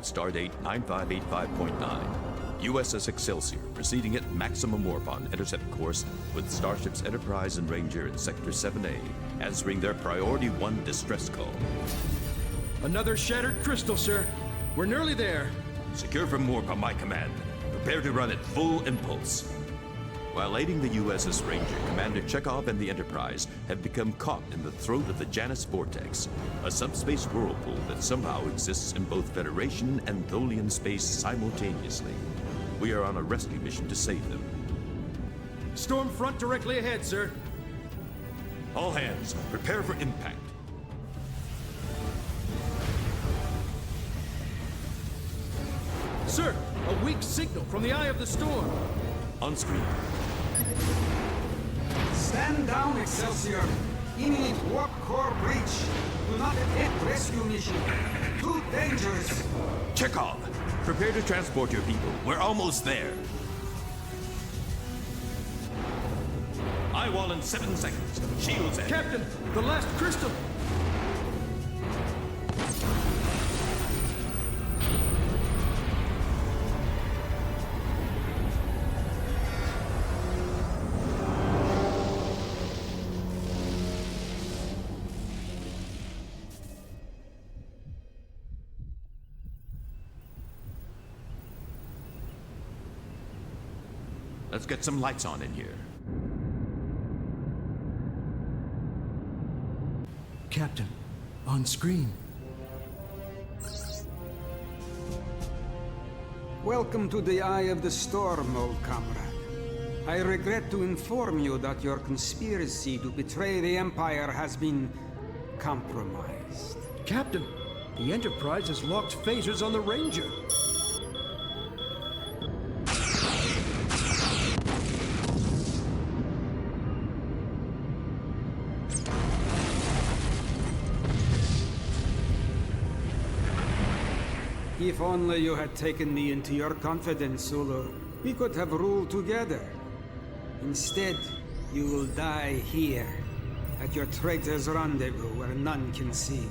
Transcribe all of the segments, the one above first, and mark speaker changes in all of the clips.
Speaker 1: stardate 9585.9. USS Excelsior, proceeding at maximum warp on intercept course with starships Enterprise and Ranger in Sector 7A, answering their Priority 1 distress call.
Speaker 2: Another shattered crystal, sir. We're nearly there.
Speaker 1: Secure from warp on my command. Prepare to run at full impulse. While aiding the USS Ranger, Commander Chekhov and the Enterprise have become caught in the throat of the Janus vortex, a subspace whirlpool that somehow exists in both Federation and Tholian space simultaneously. We are on a rescue mission to save them.
Speaker 2: Storm front directly ahead, sir.
Speaker 1: All hands, prepare for impact.
Speaker 2: Sir, a weak signal from the eye of the storm.
Speaker 1: On screen.
Speaker 3: Stand down, Excelsior. Imminent warp core breach. Do not attempt rescue mission. Too dangerous.
Speaker 1: Chekhov, prepare to transport your people. We're almost there. Eyewall in 7 seconds. Shields in.
Speaker 2: Captain, the last crystal.
Speaker 1: Let's get some lights on in here.
Speaker 2: Captain, on screen.
Speaker 3: Welcome to the eye of the storm, old comrade. I regret to inform you that your conspiracy to betray the Empire has been compromised.
Speaker 2: Captain, the Enterprise has locked phasers on the Ranger.
Speaker 3: If only you had taken me into your confidence, Sulu. We could have ruled together. Instead, you will die here, at your traitor's rendezvous where none can see.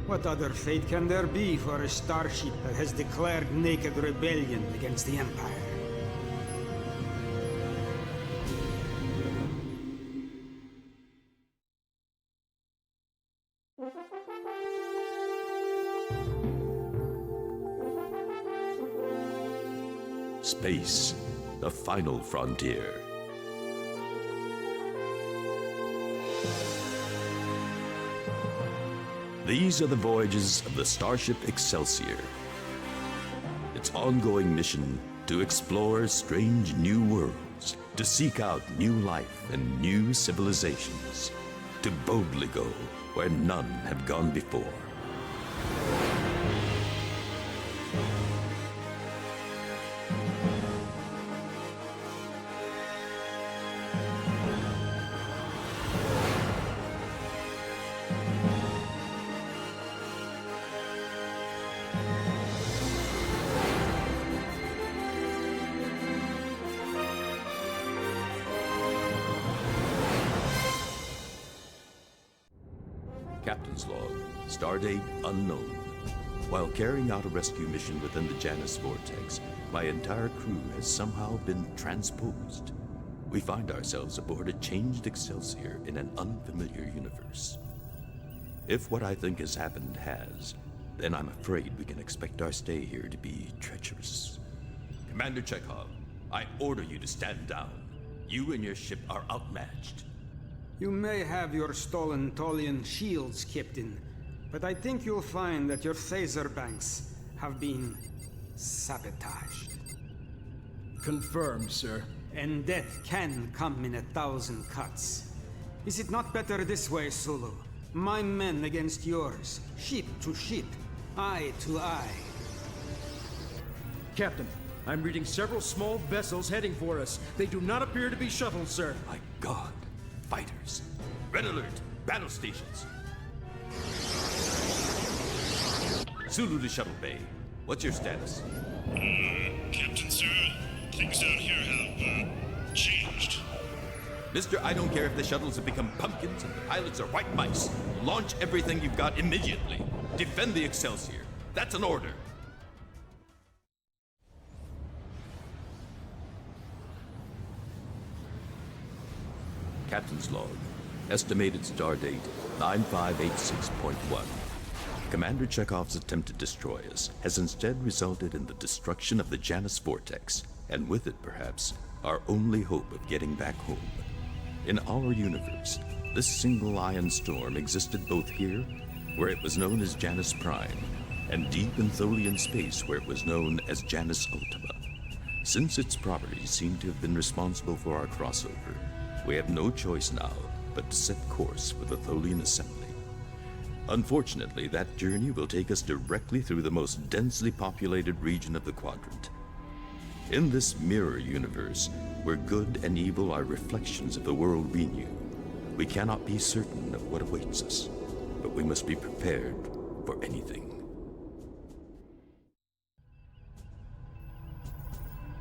Speaker 3: What other fate can there be for a starship that has declared naked rebellion against the Empire?
Speaker 1: Space, the final frontier. These are the voyages of the starship Excelsior. Its ongoing mission to explore strange new worlds, to seek out new life and new civilizations, to boldly go where none have gone before. Captain's log, stardate unknown. While carrying out a rescue mission within the Janus vortex, my entire crew has somehow been transposed. We find ourselves aboard a changed Excelsior in an unfamiliar universe. If what I think has happened has, then I'm afraid we can expect our stay here to be treacherous. Commander Chekhov, I order you to stand down. You and your ship are outmatched.
Speaker 3: You may have your stolen Tholian shields, Captain, but I think you'll find that your phaser banks have been sabotaged.
Speaker 2: Confirmed, sir.
Speaker 3: And death can come in 1,000 cuts. Is it not better this way, Sulu? My men against yours, ship to ship, eye to eye.
Speaker 2: Captain, I'm reading several small vessels heading for us. They do not appear to be shuttles, sir.
Speaker 1: My God. Fighters. Red alert. Battle stations. Sulu to shuttle bay. What's your status?
Speaker 4: Captain, sir, things down here have, changed.
Speaker 1: Mister, I don't care if the shuttles have become pumpkins and the pilots are white mice. Launch everything you've got immediately. Defend the Excelsior. That's an order. Captain's log. Estimated stardate 9586.1. Commander Chekhov's attempt to destroy us has instead resulted in the destruction of the Janus vortex, and with it, perhaps, our only hope of getting back home. In our universe, this single ion storm existed both here, where it was known as Janus Prime, and deep in Tholian space, where it was known as Janus Ultima. Since its properties seem to have been responsible for our crossover, we have no choice now but to set course for the Tholian assembly. Unfortunately, that journey will take us directly through the most densely populated region of the quadrant. In this mirror universe, where good and evil are reflections of the world we knew, we cannot be certain of what awaits us, but we must be prepared for anything.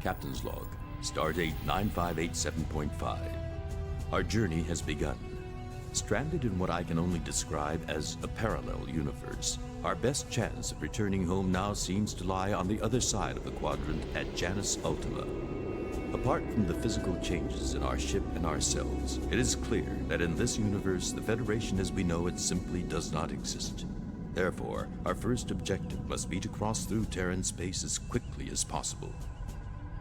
Speaker 1: Captain's log, stardate 9587.5. Our journey has begun. Stranded in what I can only describe as a parallel universe, our best chance of returning home now seems to lie on the other side of the quadrant at Janus Ultima. Apart from the physical changes in our ship and ourselves, it is clear that in this universe, the Federation as we know it simply does not exist. Therefore, our first objective must be to cross through Terran space as quickly as possible.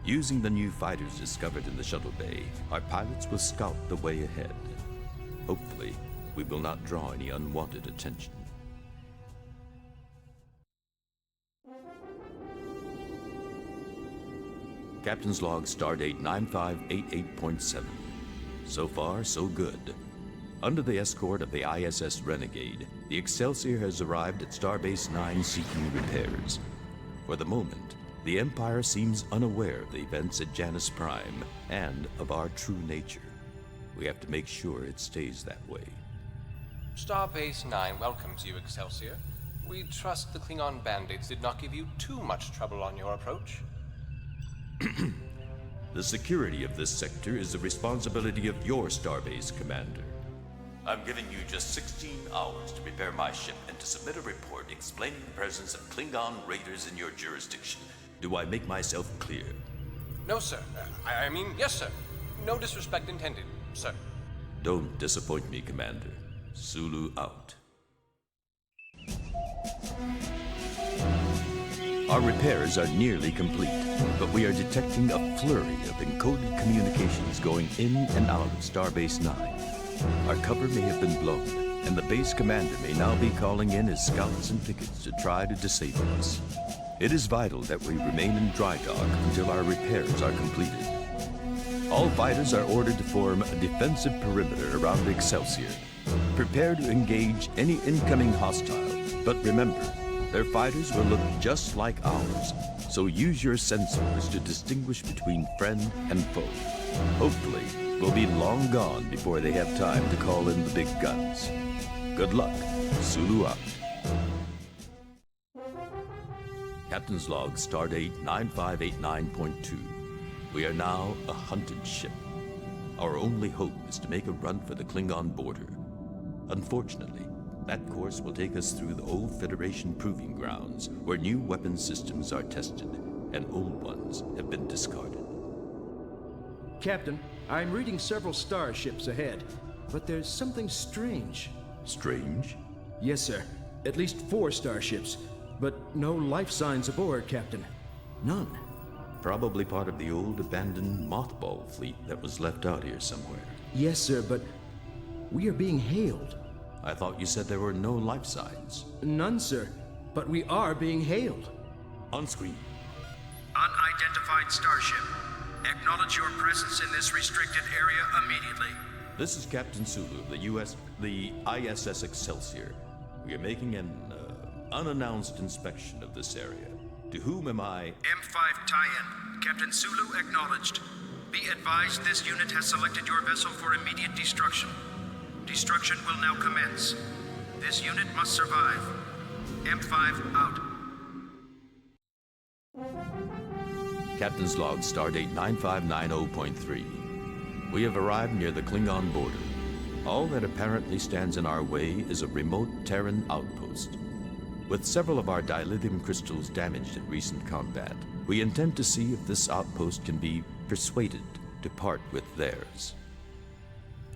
Speaker 1: Using the new fighters discovered in the shuttle bay, our pilots will scout the way ahead. Hopefully, we will not draw any unwanted attention. Captain's log, stardate 9588.7. So far, so good. Under the escort of the ISS Renegade, the Excelsior has arrived at Starbase 9 seeking repairs. For the moment, the Empire seems unaware of the events at Janus Prime and of our true nature. We have to make sure it stays that way.
Speaker 5: Starbase 9 welcomes you, Excelsior. We trust the Klingon bandits did not give you too much trouble on your approach.
Speaker 1: The security of this sector is the responsibility of your Starbase commander. I'm giving you just 16 hours to prepare my ship and to submit a report explaining the presence of Klingon raiders in your jurisdiction. Do I make myself clear?
Speaker 5: No, sir. I mean, yes, sir. No disrespect intended, sir.
Speaker 1: Don't disappoint me, Commander. Sulu out. Our repairs are nearly complete, but we are detecting a flurry of encoded communications going in and out of Starbase 9. Our cover may have been blown, and the base commander may now be calling in his scouts and pickets to try to disable us. It is vital that we remain in dry dock until our repairs are completed. All fighters are ordered to form a defensive perimeter around the Excelsior. Prepare to engage any incoming hostile, but remember, their fighters will look just like ours, so use your sensors to distinguish between friend and foe. Hopefully, we'll be long gone before they have time to call in the big guns. Good luck. Sulu out. Captain's log, stardate 9589.2. We are now a hunted ship. Our only hope is to make a run for the Klingon border. Unfortunately, that course will take us through the old Federation proving grounds, where new weapon systems are tested, and old ones have been discarded.
Speaker 2: Captain, I'm reading several starships ahead, but there's something strange.
Speaker 1: Strange?
Speaker 2: Yes, sir. At least 4 starships, but no life signs aboard, Captain. None.
Speaker 1: Probably part of the old abandoned mothball fleet that was left out here somewhere.
Speaker 2: Yes, sir, but we are being hailed.
Speaker 1: I thought you said there were no life signs.
Speaker 2: None, sir, but we are being hailed.
Speaker 1: On screen.
Speaker 6: Unidentified starship. Acknowledge your presence in this restricted area immediately.
Speaker 1: This is Captain Sulu of the ISS Excelsior. We are making an unannounced inspection of this area. To whom am I?
Speaker 6: M5 tie-in. Captain Sulu acknowledged. Be advised this unit has selected your vessel for immediate destruction. Destruction will now commence. This unit must survive. M5 out.
Speaker 1: Captain's log, stardate 9590.3. We have arrived near the Klingon border. All that apparently stands in our way is a remote Terran outpost. With several of our dilithium crystals damaged in recent combat, we intend to see if this outpost can be persuaded to part with theirs.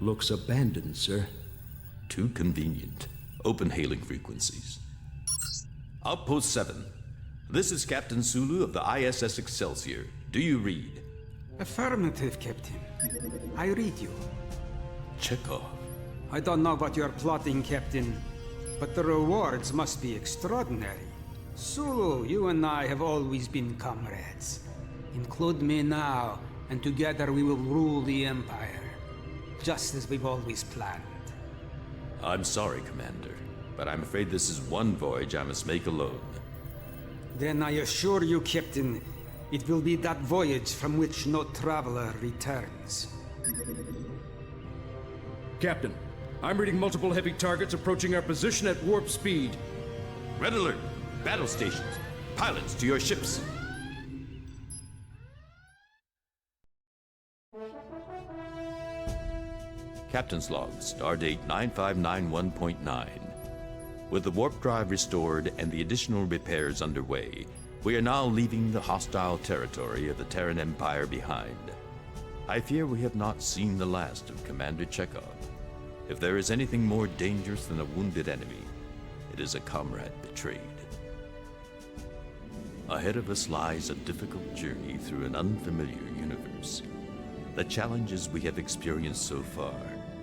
Speaker 2: Looks abandoned, sir.
Speaker 1: Too convenient. Open hailing frequencies. Outpost 7. This is Captain Sulu of the ISS Excelsior. Do you read?
Speaker 3: Affirmative, Captain. I read you.
Speaker 1: Chekhov.
Speaker 3: I don't know what you're plotting, Captain, but the rewards must be extraordinary. Sulu, you and I have always been comrades. Include me now, and together we will rule the Empire, just as we've always planned.
Speaker 1: I'm sorry, Commander, but I'm afraid this is one voyage I must make alone.
Speaker 3: Then I assure you, Captain, it will be that voyage from which no traveler returns.
Speaker 2: Captain, I'm reading multiple heavy targets approaching our position at warp speed.
Speaker 1: Red alert! Battle stations! Pilots, to your ships! Captain's log, stardate 9591.9. With the warp drive restored and the additional repairs underway, we are now leaving the hostile territory of the Terran Empire behind. I fear we have not seen the last of Commander Chekhov. If there is anything more dangerous than a wounded enemy, it is a comrade betrayed. Ahead of us lies a difficult journey through an unfamiliar universe. The challenges we have experienced so far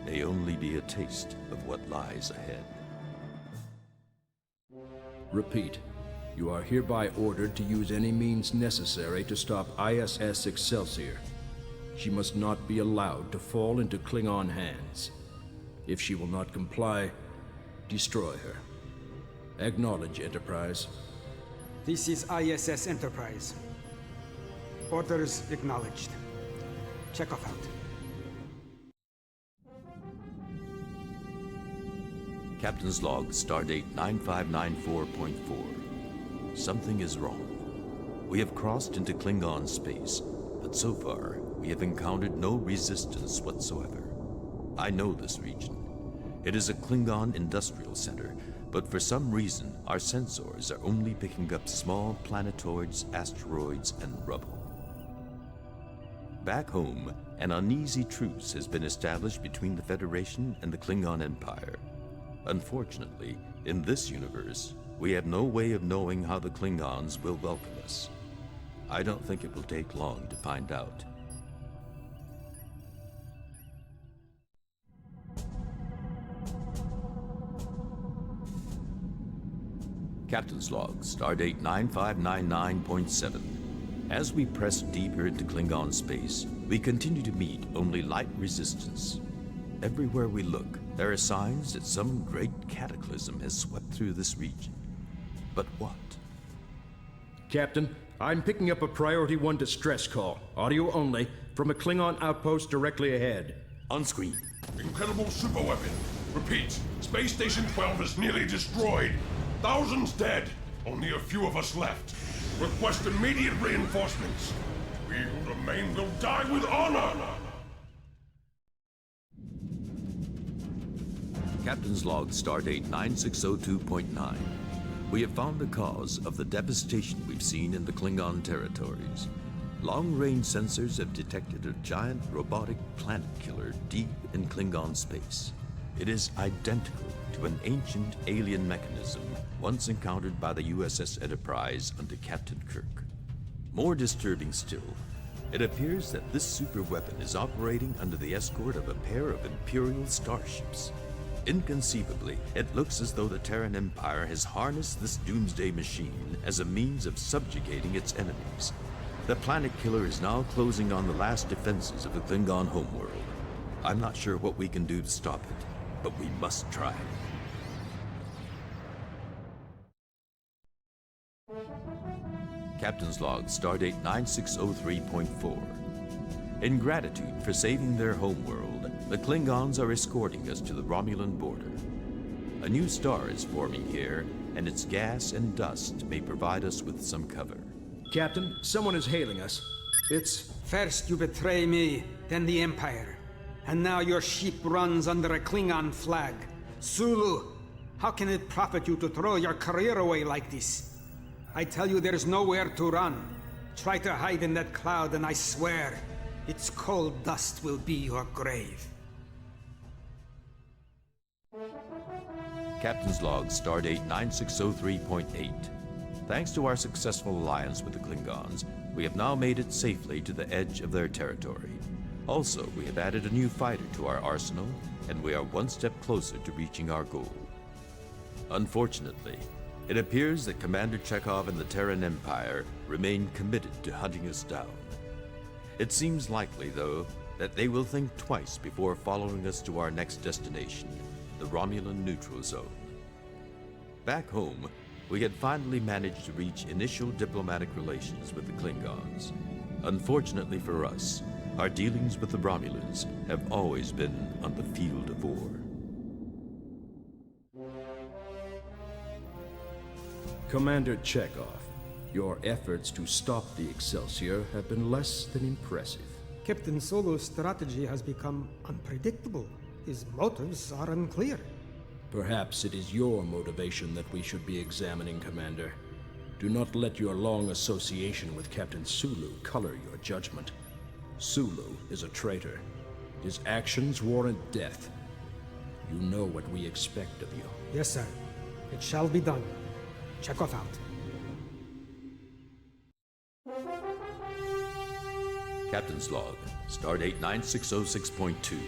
Speaker 1: may only be a taste of what lies ahead.
Speaker 2: Repeat. You are hereby ordered to use any means necessary to stop ISS Excelsior. She must not be allowed to fall into Klingon hands. If she will not comply, destroy her. Acknowledge, Enterprise.
Speaker 3: This is ISS Enterprise. Orders acknowledged. Chekhov out.
Speaker 1: Captain's log, stardate 9594.4. Something is wrong. We have crossed into Klingon space, but so far, we have encountered no resistance whatsoever. I know this region. It is a Klingon industrial center, but for some reason, our sensors are only picking up small planetoids, asteroids, and rubble. Back home, an uneasy truce has been established between the Federation and the Klingon Empire. Unfortunately, in this universe, we have no way of knowing how the Klingons will welcome us. I don't think it will take long to find out. Captain's log, stardate 9599.7. As we press deeper into Klingon space, we continue to meet only light resistance. Everywhere we look, there are signs that some great cataclysm has swept through this region. But what?
Speaker 2: Captain, I'm picking up a Priority 1 distress call, audio only, from a Klingon outpost directly ahead.
Speaker 1: On screen.
Speaker 7: Incredible superweapon. Repeat, Space Station 12 is nearly destroyed. Thousands dead. Only a few of us left. Request immediate reinforcements. We who remain will die with honor.
Speaker 1: Captain's log, stardate 9602.9. We have found the cause of the devastation we've seen in the Klingon territories. Long-range sensors have detected a giant robotic planet killer deep in Klingon space. It is identical to an ancient alien mechanism once encountered by the USS Enterprise under Captain Kirk. More disturbing still, it appears that this superweapon is operating under the escort of a pair of Imperial starships. Inconceivably, it looks as though the Terran Empire has harnessed this doomsday machine as a means of subjugating its enemies. The planet killer is now closing on the last defenses of the Klingon homeworld. I'm not sure what we can do to stop it, but we must try. Captain's log, stardate 9603.4. In gratitude for saving their homeworld, the Klingons are escorting us to the Romulan border. A new star is forming here, and its gas and dust may provide us with some cover.
Speaker 2: Captain, someone is hailing us. It's...
Speaker 3: First you betray me, then the Empire. And now your ship runs under a Klingon flag. Sulu, how can it profit you to throw your career away like this? I tell you there's nowhere to run. Try to hide in that cloud and I swear, its cold dust will be your grave.
Speaker 1: Captain's Log, Stardate 9603.8. Thanks to our successful alliance with the Klingons, we have now made it safely to the edge of their territory. Also, we have added a new fighter to our arsenal, and we are one step closer to reaching our goal. Unfortunately, it appears that Commander Chekhov and the Terran Empire remain committed to hunting us down. It seems likely, though, that they will think twice before following us to our next destination, the Romulan neutral zone. Back home, we had finally managed to reach initial diplomatic relations with the Klingons. Unfortunately for us, our dealings with the Romulans have always been on the field of war.
Speaker 2: Commander Chekhov, your efforts to stop the Excelsior have been less than impressive.
Speaker 8: Captain Sulu's strategy has become unpredictable. His motives are unclear.
Speaker 2: Perhaps it is your motivation that we should be examining, Commander. Do not let your long association with Captain Sulu color your judgment. Sulu is a traitor. His actions warrant death. You know what we expect of you.
Speaker 8: Yes, sir. It shall be done. Chekhov out.
Speaker 1: Captain's Log, Stardate 9606.2.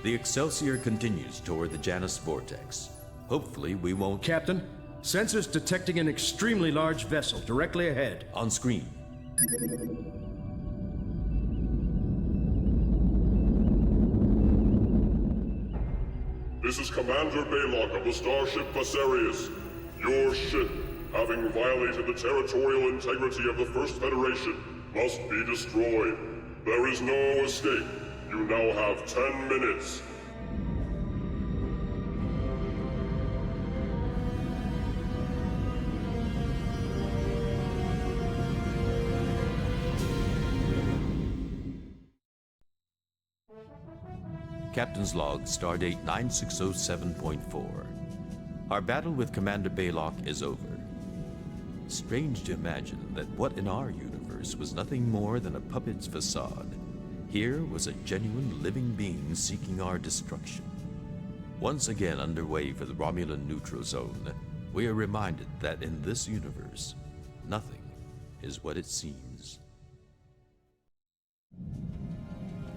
Speaker 1: The Excelsior continues toward the Janus vortex. Hopefully we won't...
Speaker 2: Captain, sensors detecting an extremely large vessel directly ahead.
Speaker 1: On screen.
Speaker 7: This is Commander Baylock of the starship Viserius. Your ship, having violated the territorial integrity of the First Federation, must be destroyed. There is no escape. You now have 10 minutes.
Speaker 1: Captain's Log, Stardate 9607.4. Our battle with Commander Baylock is over. Strange to imagine that what in our universe was nothing more than a puppet's facade, here was a genuine living being seeking our destruction. Once again underway for the Romulan neutral zone, we are reminded that in this universe, nothing is what it seems.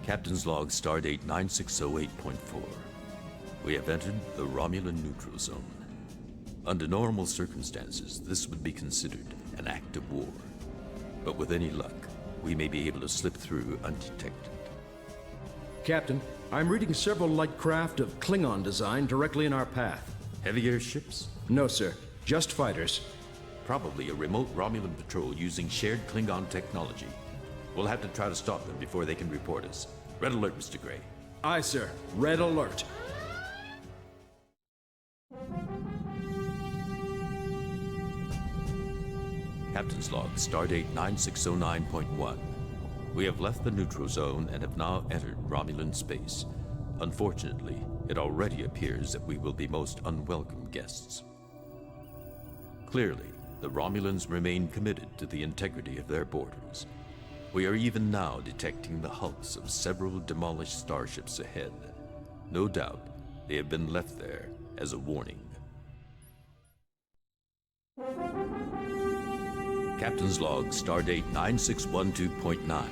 Speaker 1: Captain's Log, Stardate 9608.4. We have entered the Romulan neutral zone. Under normal circumstances, this would be considered an act of war. But with any luck, we may be able to slip through undetected.
Speaker 2: Captain, I'm reading several light craft of Klingon design directly in our path.
Speaker 1: Heavy airships?
Speaker 2: No, sir. Just fighters.
Speaker 1: Probably a remote Romulan patrol using shared Klingon technology. We'll have to try to stop them before they can report us. Red alert, Mr. Gray.
Speaker 2: Aye, sir. Red alert.
Speaker 1: Captain's Log, Stardate 9609.1. We have left the neutral zone and have now entered Romulan space. Unfortunately, it already appears that we will be most unwelcome guests. Clearly, the Romulans remain committed to the integrity of their borders. We are even now detecting the hulks of several demolished starships ahead. No doubt, they have been left there as a warning. Captain's Log, Stardate 9612.9.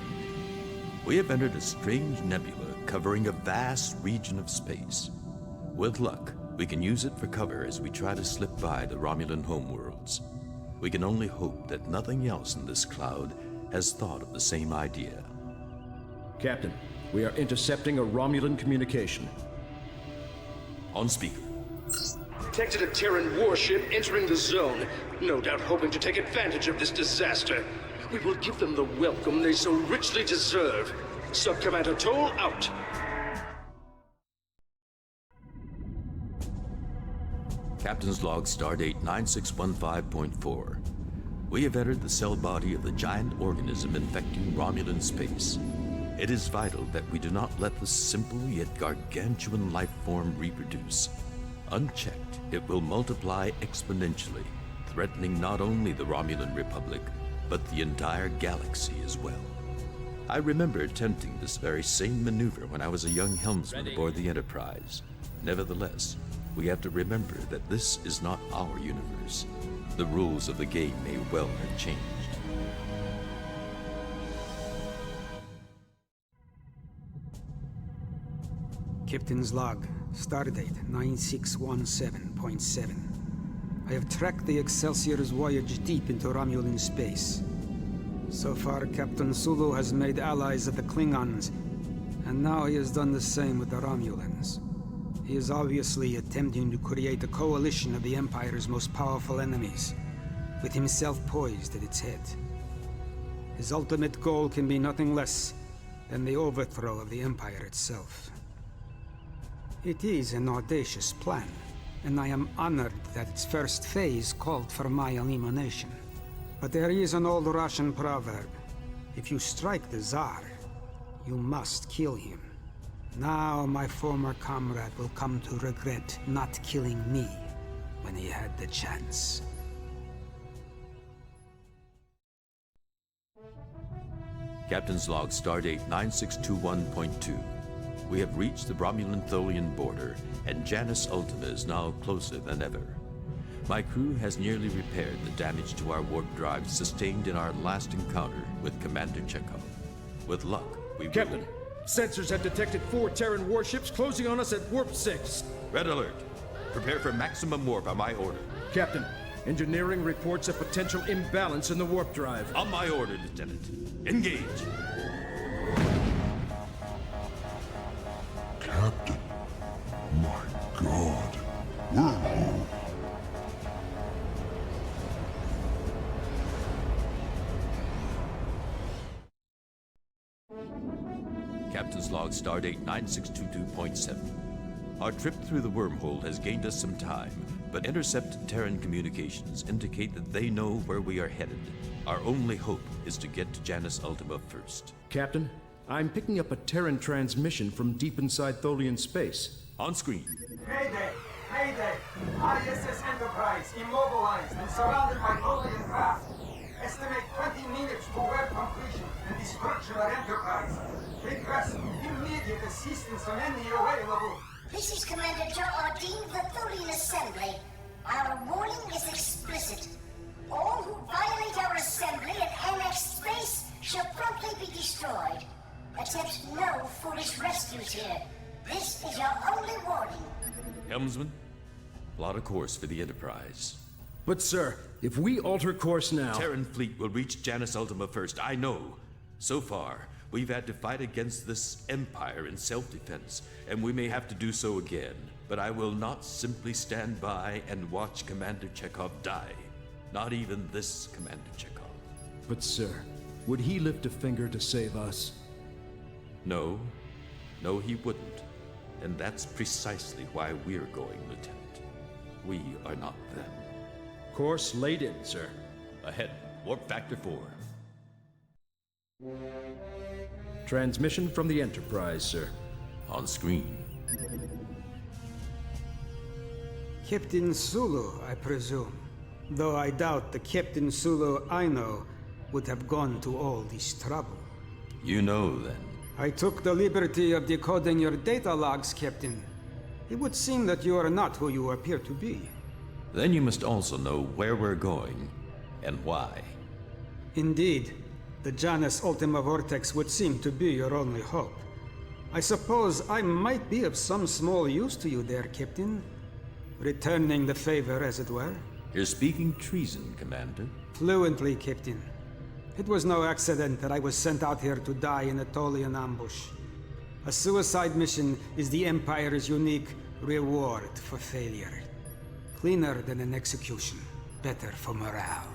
Speaker 1: We have entered a strange nebula covering a vast region of space. With luck, we can use it for cover as we try to slip by the Romulan homeworlds. We can only hope that nothing else in this cloud has thought of the same idea.
Speaker 2: Captain, we are intercepting a Romulan communication.
Speaker 1: On speaker.
Speaker 9: Detected a Terran warship entering the zone, no doubt hoping to take advantage of this disaster. We will give them the welcome they so richly deserve. Sub-Commander Toll out.
Speaker 1: Captain's Log, Stardate 9615.4. We have entered the cell body of the giant organism infecting Romulan space. It is vital that we do not let this simple yet gargantuan life form reproduce. Unchecked, it will multiply exponentially, threatening not only the Romulan Republic, but the entire galaxy as well. I remember attempting this very same maneuver when I was a young helmsman aboard the Enterprise. Nevertheless, We have to remember that this is not our universe. The rules of the game may well have changed.
Speaker 3: Captain's log, stardate 9617.7. I have tracked the Excelsior's voyage deep into Romulan space. So far, Captain Sulu has made allies of the Klingons, and now he has done the same with the Romulans. He is obviously attempting to create a coalition of the Empire's most powerful enemies, with himself poised at its head. His ultimate goal can be nothing less than the overthrow of the Empire itself. It is an audacious plan, and I am honored that its first phase called for my elimination. But there is an old Russian proverb: if you strike the Tsar, you must kill him. Now my former comrade will come to regret not killing me when he had the chance.
Speaker 1: Captain's log, stardate 9621.2. We have reached the Romulan-Tholian border, and Janus Ultima is now closer than ever. My crew has nearly repaired the damage to our warp drive sustained in our last encounter with Commander Chekhov. With luck, we
Speaker 2: Captain, sensors have detected 4 Terran warships closing on us at Warp 6.
Speaker 1: Red alert. Prepare for maximum warp on my order.
Speaker 2: Captain, engineering reports a potential imbalance in the warp drive.
Speaker 1: On my order, Lieutenant. Engage.
Speaker 7: Captain, my God, wormhole.
Speaker 1: Captain's log, stardate 9622.7. Our trip through the wormhole has gained us some time, but intercepted Terran communications indicate that they know where we are headed. Our only hope is to get to Janus Ultima first.
Speaker 2: Captain, I'm picking up a Terran transmission from deep inside Tholian space.
Speaker 1: On screen.
Speaker 10: Mayday! Mayday! ISS Enterprise immobilized and surrounded by Tholian craft. Estimate 20 minutes to web completion and destruction of Enterprise. Request immediate assistance on any available.
Speaker 11: This is Commander Jardine of the Tholian Assembly. Our warning is explicit. All who violate our assembly and annexed space shall promptly be destroyed. Attempt no foolish rescues here. This is your only warning.
Speaker 1: Helmsman, plot a course for the Enterprise.
Speaker 2: But sir, if we alter course now...
Speaker 1: Terran fleet will reach Janus Ultima first, I know. So far, we've had to fight against this Empire in self-defense, and we may have to do so again. But I will not simply stand by and watch Commander Chekhov die. Not even this Commander Chekhov.
Speaker 2: But sir, would he lift a finger to save us?
Speaker 1: No. No, he wouldn't. And that's precisely why we're going, Lieutenant. We are not them.
Speaker 2: Course laid in, sir.
Speaker 1: Ahead, warp factor 4.
Speaker 2: Transmission from the Enterprise, sir.
Speaker 1: On screen.
Speaker 3: Captain Sulu, I presume. Though I doubt the Captain Sulu I know would have gone to all this trouble.
Speaker 1: You know, then.
Speaker 3: I took the liberty of decoding your data logs, Captain. It would seem that you are not who you appear to be.
Speaker 1: Then you must also know where we're going, and why.
Speaker 3: Indeed. The Janus Ultima vortex would seem to be your only hope. I suppose I might be of some small use to you there, Captain. Returning the favor, as it were.
Speaker 1: You're speaking treason, Commander.
Speaker 3: Fluently, Captain. It was no accident that I was sent out here to die in a Tholian ambush. A suicide mission is the Empire's unique reward for failure. Cleaner than an execution. Better for morale.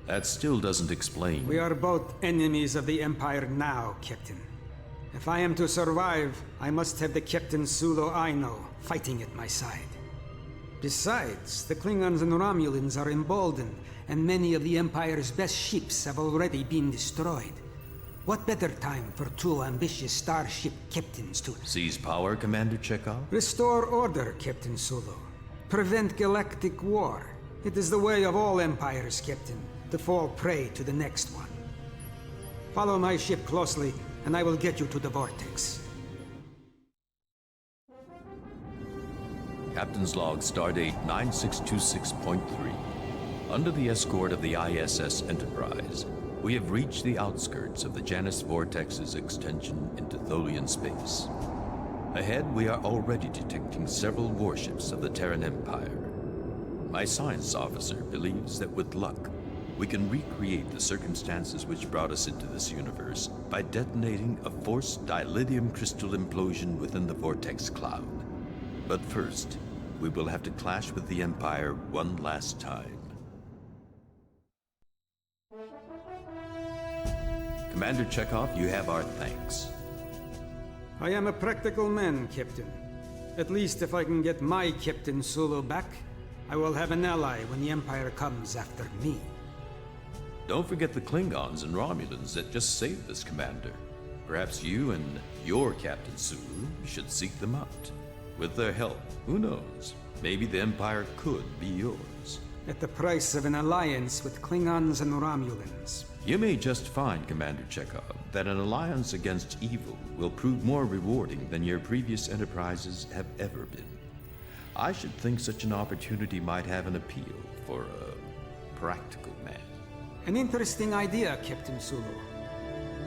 Speaker 1: That still doesn't explain...
Speaker 3: We are both enemies of the Empire now, Captain. If I am to survive, I must have the Captain Sulu I know fighting at my side. Besides, the Klingons and Romulans are emboldened, and many of the Empire's best ships have already been destroyed. What better time for two ambitious starship captains to...
Speaker 1: Seize power, Commander Chekhov?
Speaker 3: Restore order, Captain Sulu. Prevent galactic war. It is the way of all empires, Captain, to fall prey to the next one. Follow my ship closely, and I will get you to the vortex.
Speaker 1: Captain's log, stardate 9626.3. Under the escort of the ISS Enterprise, we have reached the outskirts of the Janus vortex's extension into Tholian space. Ahead, we are already detecting several warships of the Terran Empire. My science officer believes that with luck, we can recreate the circumstances which brought us into this universe by detonating a forced dilithium crystal implosion within the vortex cloud. But first, we will have to clash with the Empire one last time. Commander Chekhov, you have our thanks.
Speaker 3: I am a practical man, Captain. At least if I can get my Captain Sulu back, I will have an ally when the Empire comes after me.
Speaker 1: Don't forget the Klingons and Romulans that just saved us, Commander. Perhaps you and your Captain Sulu should seek them out. With their help, who knows? Maybe the Empire could be yours.
Speaker 3: At the price of an alliance with Klingons and Romulans.
Speaker 1: You may just find, Commander Chekhov, that an alliance against evil will prove more rewarding than your previous enterprises have ever been. I should think such an opportunity might have an appeal for a practical man.
Speaker 3: An interesting idea, Captain Sulu.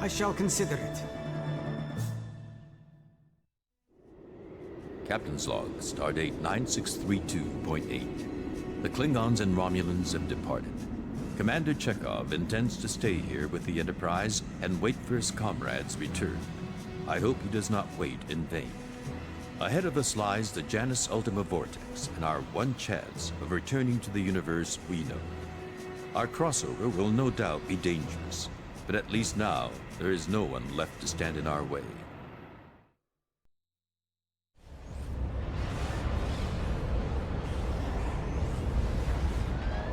Speaker 3: I shall consider it.
Speaker 1: Captain's log, stardate 9632.8. The Klingons and Romulans have departed. Commander Chekhov intends to stay here with the Enterprise and wait for his comrades' return. I hope he does not wait in vain. Ahead of us lies the Janus Ultima Vortex and our one chance of returning to the universe we know. Our crossover will no doubt be dangerous, but at least now there is no one left to stand in our way.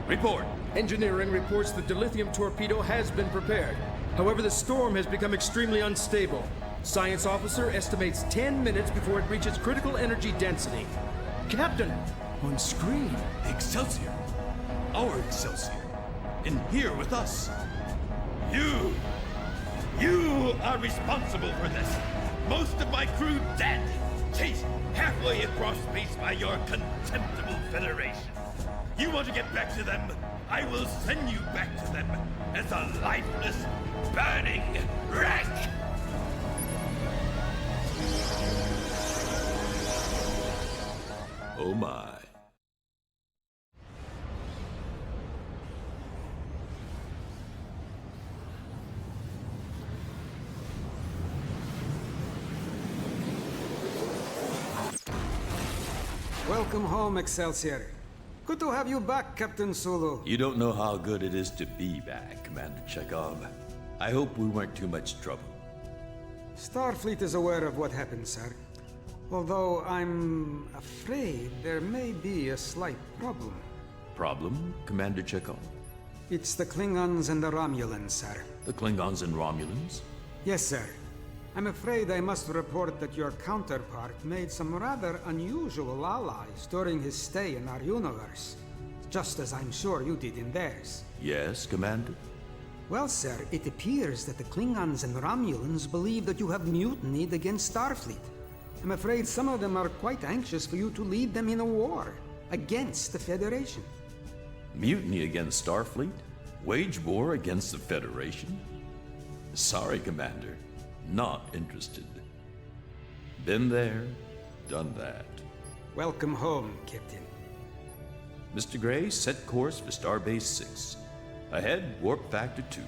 Speaker 2: Report! Engineering reports the dilithium torpedo has been prepared. However, the storm has become extremely unstable. Science officer estimates 10 minutes before it reaches critical energy density. Captain, on screen.
Speaker 1: Excelsior! Our Excelsior! In here with us!
Speaker 12: You are responsible for this! Most of my crew dead! Chased halfway across space by your contemptible Federation! You want to get back to them? I will send you back to them as a lifeless, burning wreck!
Speaker 1: Oh my.
Speaker 3: Welcome home, Excelsior. Good to have you back, Captain Sulu.
Speaker 1: You don't know how good it is to be back, Commander Chekhov. I hope we weren't too much trouble.
Speaker 3: Starfleet is aware of what happened, sir. Although I'm afraid there may be a slight problem.
Speaker 1: Problem, Commander Chekhov?
Speaker 3: It's the Klingons and the Romulans, sir.
Speaker 1: The Klingons and Romulans?
Speaker 3: Yes, sir. I'm afraid I must report that your counterpart made some rather unusual allies during his stay in our universe. Just as I'm sure you did in theirs.
Speaker 1: Yes, Commander?
Speaker 3: Well, sir, it appears that the Klingons and Romulans believe that you have mutinied against Starfleet. I'm afraid some of them are quite anxious for you to lead them in a war against the Federation.
Speaker 1: Mutiny against Starfleet? Wage war against the Federation? Sorry, Commander. Not interested. Been there, done that.
Speaker 3: Welcome home, Captain.
Speaker 1: Mr. Gray, set course for Starbase 6. Ahead, warp factor 2.